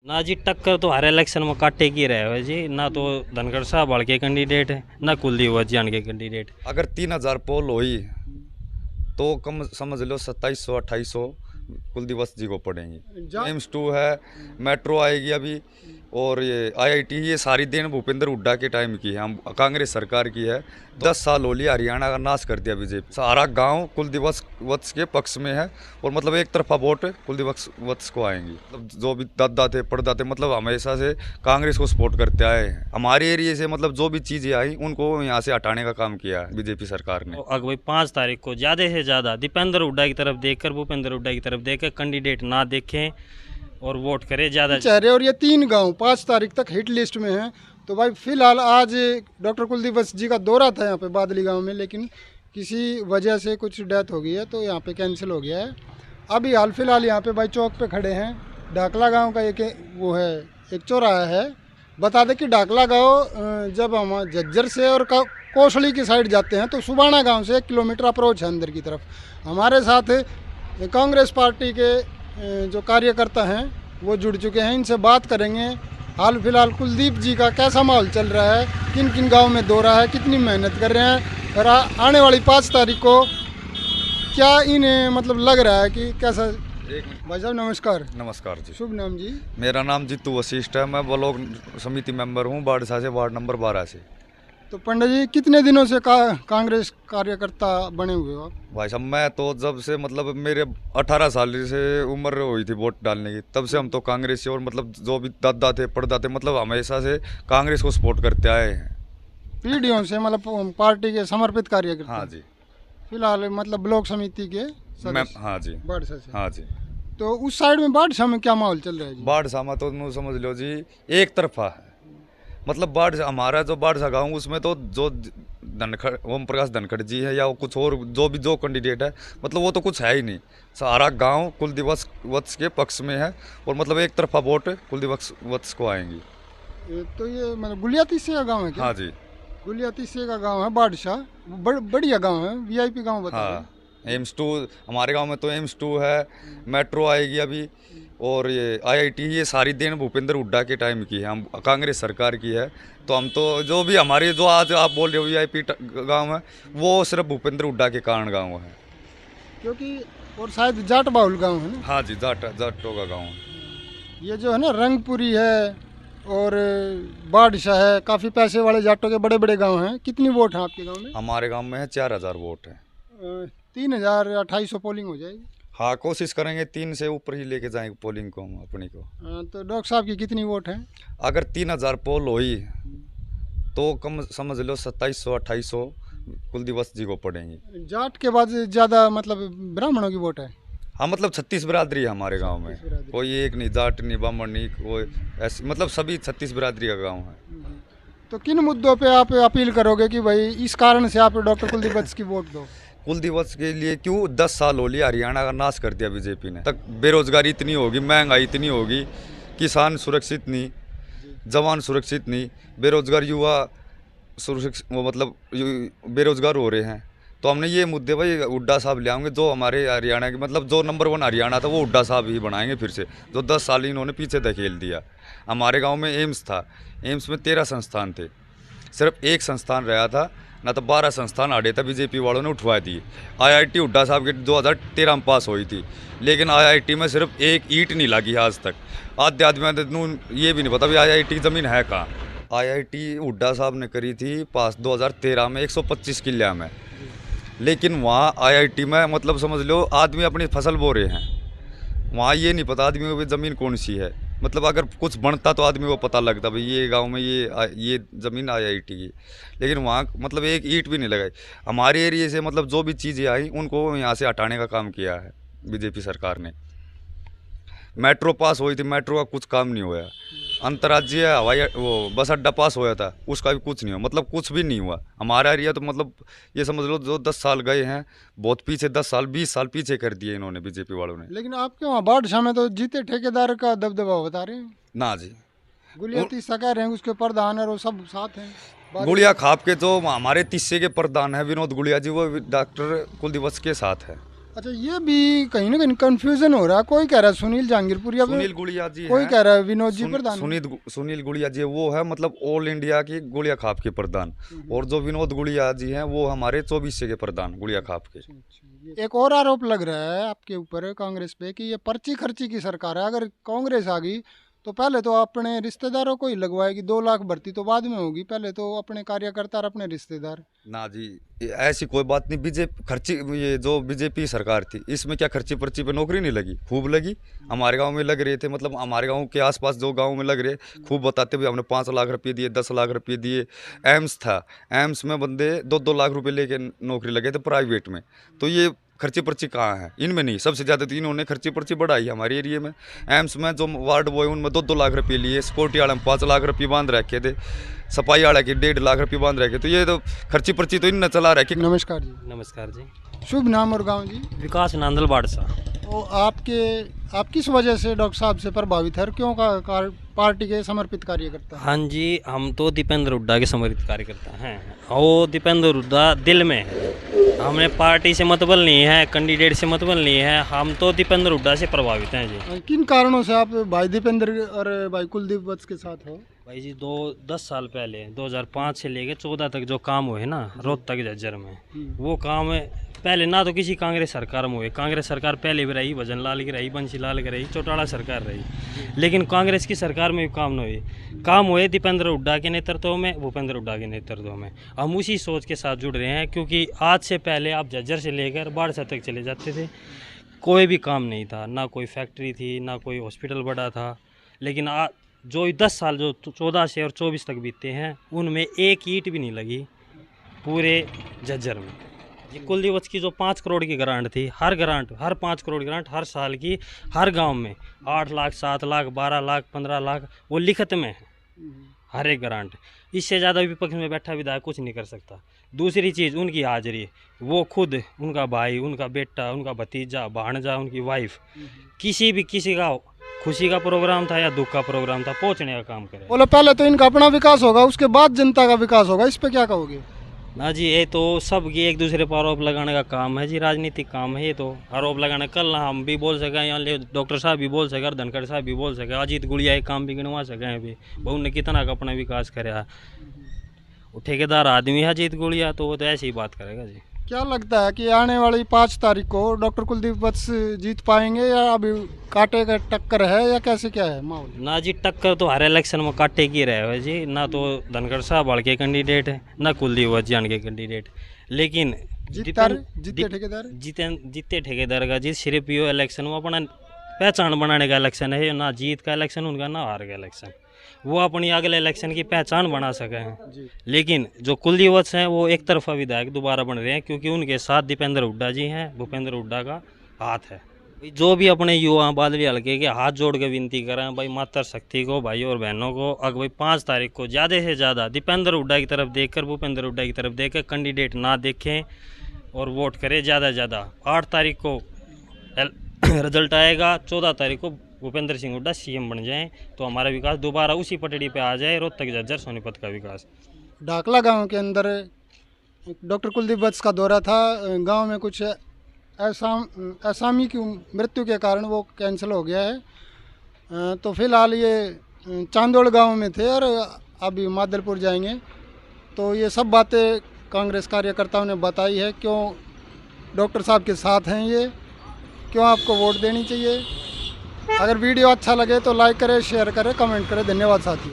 ना जी, टक्कर तो हर इलेक्शन में काटे की रहे हो जी। ना तो धनखड़ साहब वाल के कैंडिडेट है, ना कुलदीप वजियान के कैंडिडेट। अगर 3,000 पोल हुई तो कम समझ लो 2700-2800 कुलदिवस जी को पड़ेंगी। एम्स 2 है, मेट्रो आएगी अभी, और ये आईआईटी, ये सारी देन भूपेंद्र हुड्डा के टाइम की है, हम कांग्रेस सरकार की है। 10 साल हो लिया, हरियाणा का नाश कर दिया बीजेपी। सारा गांव कुलदिवस वत्स के पक्ष में है, और मतलब एक तरफा वोट कुलदिवस वत्स को आएंगी। मतलब जो भी दादा थे परदाते मतलब हमेशा से कांग्रेस को सपोर्ट करते आए हैं। हमारे एरिया से मतलब जो भी चीज़ें आई उनको यहाँ से हटाने का काम किया है बीजेपी सरकार ने। तो अगले 5 तारीख को ज़्यादा से ज़्यादा दीपेंद्र हुड्डा की तरफ देखकर, भूपेंद्र हुड्डा की तरफ देखकर कैंडिडेट ना देखें और वोट करें ज़्यादा चेहरे। और ये 3 गांव 5 तारीख तक हिट लिस्ट में हैं। तो भाई फिलहाल आज डॉक्टर कुलदीप वत्स जी का दौरा था यहाँ पे बादली गांव में, लेकिन किसी वजह से कुछ डेथ हो गई है तो यहाँ पे कैंसिल हो गया है। अभी हाल फिलहाल यहाँ पे भाई चौक पे खड़े हैं। ढाकला गांव का एक वो है, एक चौराहा है। बता दें कि ढाकला गांव जब हम झज्जर से और कोसली की साइड जाते हैं तो सुबाना गांव से 1 किलोमीटर अप्रोच है अंदर की तरफ। हमारे साथ कांग्रेस पार्टी के जो कार्यकर्ता हैं वो जुड़ चुके हैं, इनसे बात करेंगे। हाल फिलहाल कुलदीप जी का कैसा माहौल चल रहा है, किन किन गांव में दौरा है, कितनी मेहनत कर रहे हैं, और आने वाली 5 तारीख को क्या इन्हें मतलब लग रहा है कि कैसा। भाई साहब नमस्कार। नमस्कार जी। शुभ नाम जी? मेरा नाम जीतू वशिष्ठ है, मैं ब्लॉक समिति मेंबर हूँ बाड़सा से, वार्ड नंबर 12 से। तो पंडित जी कितने दिनों से कांग्रेस कार्यकर्ता बने हुए हो आप? भाई साहब मैं तो जब से मतलब मेरे 18 साल से उम्र हुई थी वोट डालने की, तब से हम तो कांग्रेस से, और मतलब जो भी दादा थे परदाते मतलब हमेशा से कांग्रेस को सपोर्ट करते आए हैं पीढ़ियों से, मतलब पार्टी के समर्पित कार्यकर्ता। हाँ जी। फिलहाल मतलब ब्लॉक समिति के मैं सदस्य हाँ जी। बाड़सा से। हाँ जी। तो उस साइड में बाढ़ में क्या माहौल चल रहा है जी? बाड़सा में तो नु समझ लो जी एक तरफा है। मतलब हमारा जो बाड़सा गाँव उसमें तो जो धनखड़ ओम प्रकाश धनखड़ जी है या कुछ और जो कैंडिडेट है, मतलब वो तो कुछ है ही नहीं। सारा गांव कुलदिवस वत्स के पक्ष में है, और मतलब एक तरफा वोट कुलदिवस वत्स को आएंगी। तो ये मतलब गुलियातीसे का गांव है क्या? हाँ जी। गुलियातीसे का गांव है बादशाह। बढ़िया गांव है, वीआईपी गांव बता रहे हैं। हाँ, एम्स 2 हमारे गांव में तो एम्स 2 है, मेट्रो आएगी अभी, और ये आईआईटी, ये सारी देन भूपेंद्र हुड्डा के टाइम की है, हम कांग्रेस सरकार की है। तो हम तो जो भी हमारे जो आज आप बोल रहे हो वीआईपी गांव है, वो सिर्फ भूपेंद्र हुड्डा के कारण गांव है। क्योंकि और शायद जाट बाहुल गांव है ना? हाँ जी, जाटों का गाँव है। ये जो है ना रंगपुरी है और बादशाह है, काफ़ी पैसे वाले जाटों के बड़े बड़े गाँव हैं। कितनी वोट हैं आपके गाँव में? हमारे गाँव में है 4,000 वोट है। 3,250 पोलिंग हो जाएगी। हाँ, कोशिश करेंगे 3 से ऊपर ही लेके जाएंगे पोलिंग को हम अपनी को। तो डॉक्टर साहब की कितनी वोट है? अगर 3,000 पोल हुई तो कम समझ लो 2700-2800 कुलदिवस जी को पड़ेंगी। जाट के बाद ज़्यादा मतलब ब्राह्मणों की वोट है? हाँ, मतलब 36 बिरादरी है हमारे गांव में, कोई एक नहीं, जाट नहीं, ब्राह्मण नहीं, कोई ऐसे मतलब सभी 36 बिरादरी का गांव है। तो किन मुद्दों पे आप अपील करोगे कि भाई इस कारण से आप डॉक्टर कुलदीप वत्स की वोट दो? कुलदिवस के लिए क्यों, 10 साल हो लिया, हरियाणा का नाश कर दिया बीजेपी ने। तक बेरोजगारी इतनी होगी, महंगाई इतनी होगी, किसान सुरक्षित नहीं, जवान सुरक्षित नहीं, बेरोजगार युवा सुरक्षित, वो मतलब बेरोजगार हो रहे हैं। तो हमने ये मुद्दे भाई हुड्डा साहब ले आएंगे, जो हमारे हरियाणा के मतलब जो नंबर 1 हरियाणा था वो हुड्डा साहब ही बनाएंगे फिर से, जो 10 साल इन्होंने पीछे धकेल दिया। हमारे गांव में एम्स था, एम्स में 13 संस्थान थे, सिर्फ एक संस्थान रहा था, ना तो 12 संस्थान आड़े था, बीजेपी वालों ने उठवा दिए। आईआईटी हुड्डा साहब के 2013 में पास हुई थी, लेकिन आईआईटी में सिर्फ एक ईंट नहीं लगी आज तक। आधे आदमी ये भी नहीं पता भी आईआईटी की ज़मीन है कहाँ। आईआईटी हुड्डा साहब ने करी थी पास 2013 में 125 किले में, लेकिन वहाँ आईआईटी में मतलब समझ लो आदमी अपनी फसल बो रहे हैं, वहाँ ये नहीं पता आदमी को ज़मीन कौन सी है। मतलब अगर कुछ बनता तो आदमी को पता लगता भाई ये गांव में ये ज़मीन आईआईटी की, लेकिन वहाँ मतलब एक ईंट भी नहीं लगाई। हमारे एरिया से मतलब जो भी चीज़ें आई उनको यहाँ से हटाने का काम किया है बीजेपी सरकार ने। मेट्रो पास हुई थी, मेट्रो का कुछ काम नहीं हुआ। अंतर्राज्यीय हवाई वो बस अड्डा पास होया था, उसका भी कुछ नहीं हुआ, मतलब कुछ भी नहीं हुआ। हमारा एरिया तो मतलब ये समझ लो जो 10 साल गए हैं बहुत पीछे, 10 साल 20 साल पीछे कर दिए इन्होंने बीजेपी वालों ने। लेकिन आपके वहाँ बादशाह में तो जीते ठेकेदार का दबदबा बता रहे हैं ना जी, गुलियातीसा कह रहे हैं, उसके प्रधान और वो सब साथ हैं। गुड़िया खाप के जो हमारे तिस्से के प्रधान है विनोद गुड़िया जी, वो डॉक्टर कुलदिवस के साथ है। अच्छा, ये भी कहीं ना कहीं कंफ्यूजन हो रहा है। कोई कह रहा है सुनील जहांगीरपुरिया, सुनील गुड़िया जी कोई हैं। कह रहा है विनोद जी प्रधान। सुनील गुड़िया जी वो है मतलब ऑल इंडिया की गुड़िया खाप के प्रधान, और जो विनोद गुड़िया जी हैं वो हमारे 24 के प्रधान गुड़िया खाप के। एक और आरोप लग रहा है आपके ऊपर कांग्रेस पे कि ये पर्ची खर्ची की सरकार है। अगर कांग्रेस आ गई तो पहले तो अपने रिश्तेदारों को ही लगवाएगी, 2 लाख भर्ती तो बाद में होगी, पहले तो अपने कार्यकर्ता और अपने रिश्तेदार। ना जी, ऐसी कोई बात नहीं। बीजेपी खर्ची, ये जो बीजेपी सरकार थी इसमें क्या खर्ची पर्ची पे नौकरी नहीं लगी? खूब लगी। हमारे गांव में लग रहे थे, मतलब हमारे गांव के आसपास जो गांव में लग रहे खूब बताते हुए हमने 5 लाख रुपये दिए, 10 लाख रुपये दिए। एम्स था, एम्स में बंदे 2-2 लाख रुपये लेके नौकरी लगे थे प्राइवेट में। तो ये खर्ची पर्ची कहाँ है? इनमें नहीं। सबसे ज़्यादा तो इन्होंने खर्ची पर्ची बढ़ाई हमारे एरिया में। एम्स में जो वार्ड बॉय उनमें 2-2 लाख रुपये लिए, सिक्योरिटी वाले में 5 लाख रुपये बांध रखे थे, सफाई वाला की 1.5 लाख रुपये बांध रखे। तो ये तो खर्ची पर्ची तो इनने चला रखी। नमस्कार जी। नमस्कार जी। शुभ नाम और गांव जी? विकास नांदल बाड़सा। तो आप किस वजह से डॉक्टर साहब से प्रभावित है और क्यों पार्टी के समर्पित कार्यकर्ता? हाँ जी, हम तो दीपेंद्र हुड्डा के समर्पित कार्यकर्ता हैं। वो दीपेंद्र हुड्डा दिल में है, हमें पार्टी से मतबल नहीं है, कैंडिडेट से मतबल नहीं है, हम तो दीपेंद्र हुड्डा से प्रभावित हैं जी। किन कारणों से आप भाई दीपेंद्र और भाई कुलदीप वत्स के साथ हो? भाई जी 10 साल पहले 2005 से लेके 14 तक जो काम हुए ना रोहतक झज्जर में, वो काम पहले ना तो किसी कांग्रेस सरकार में हुए। कांग्रेस सरकार पहले भी रही, भजन लाल की रही, बंसी लाल की रही, चौटाला सरकार रही, लेकिन कांग्रेस की सरकार में भी काम न हुए। काम हुए दीपेंद्र हुड्डा के नेतृत्व में, भूपेंद्र हुड्डा के नेतृत्व में। हम उसी सोच के साथ जुड़ रहे हैं, क्योंकि आज से पहले आप झज्जर से लेकर बाड़सा तक चले जाते थे, कोई भी काम नहीं था, ना कोई फैक्ट्री थी, ना कोई हॉस्पिटल बड़ा था। लेकिन जो 10 साल जो 14 से और 24 तक बीतते हैं, उनमें एक ईंट भी नहीं लगी पूरे झज्जर में। ये कुलदीप वत्स की जो 5 करोड़ की ग्रांट थी, हर 5 करोड़ ग्रांट हर साल की, हर गांव में 8 लाख, 7 लाख, 12 लाख, 15 लाख वो लिखत में है हर एक ग्रांट। इससे ज़्यादा विपक्ष में बैठा विधायक कुछ नहीं कर सकता। दूसरी चीज़ उनकी हाजिरी, वो खुद, उनका भाई, उनका बेटा, उनका भतीजा, भाणजा, उनकी वाइफ, किसी का खुशी का प्रोग्राम था या दुख का प्रोग्राम था, पहुँचने का काम करे। बोलो पहले तो इनका अपना विकास होगा, उसके बाद जनता का विकास होगा, इस पे क्या कहोगे? ना जी, ये तो सब ये एक दूसरे पर आरोप लगाने का काम है जी, राजनीतिक काम है ये तो। आरोप लगाने, कल हम भी बोल सकें, यहाँ डॉक्टर साहब भी बोल सके, धनखड़ साहब भी बोल सके, अजीत गुड़िया एक काम भी गिनवा सके अभी, बहु ने कितना का अपना विकास कराया। वो ठेकेदार आदमी है अजीत गुड़िया, तो वो तो ऐसे ही बात करेगा जी। क्या लगता है कि आने वाली 5 तारीख को डॉक्टर कुलदीप वत्स जीत पाएंगे, या अभी कांटे का टक्कर है, या कैसे क्या है माहौल? ना जी, टक्कर तो हर इलेक्शन में कांटे की रहे है जी। ना तो धनखड़ साहब हड़ के कैंडिडेट है, ना कुलदीप वत्स जान के कैंडिडेट। लेकिन जीते ठेकेदार का जीत सिर्फ ये इलेक्शन में अपना पहचान बनाने का इलेक्शन है, ना जीत का इलेक्शन उनका, ना हार का इलेक्शन। वो अपनी अगले इलेक्शन की पहचान बना सके हैं। लेकिन जो कुलदीप वत्स हैं वो एक तरफा विधायक दोबारा बन रहे हैं, क्योंकि उनके साथ दीपेंद्र हुड्डा जी हैं, भूपेंद्र हुड्डा का हाथ है। जो भी अपने युवा बादली हल्के के हाथ जोड़ के विनती करें भाई, मातृ शक्ति को, भाई और बहनों को, अगर भाई 5 तारीख को ज़्यादा से ज़्यादा दीपेंद्र हुड्डा की तरफ देखकर, भूपेंद्र हुड्डा की तरफ देखकर कैंडिडेट ना देखें और वोट करें ज़्यादा से ज़्यादा। 8 तारीख को रिजल्ट आएगा, 14 तारीख को भूपेंद्र सिंह हुड्डा सीएम बन जाएं, तो हमारा विकास दोबारा उसी पटड़ी पे आ जाए, रोहतक झज्जर सोनीपत का विकास। डाकला गांव के अंदर डॉक्टर कुलदीप वत्स का दौरा था, गांव में कुछ असामी की मृत्यु के कारण वो कैंसिल हो गया है। तो फिलहाल ये चांदोड़ गांव में थे और अभी मादलपुर जाएंगे। तो ये सब बातें कांग्रेस कार्यकर्ताओं ने बताई है, क्यों डॉक्टर साहब के साथ हैं ये, क्यों आपको वोट देनी चाहिए। अगर वीडियो अच्छा लगे तो लाइक करें, शेयर करें, कमेंट करें। धन्यवाद साथियों।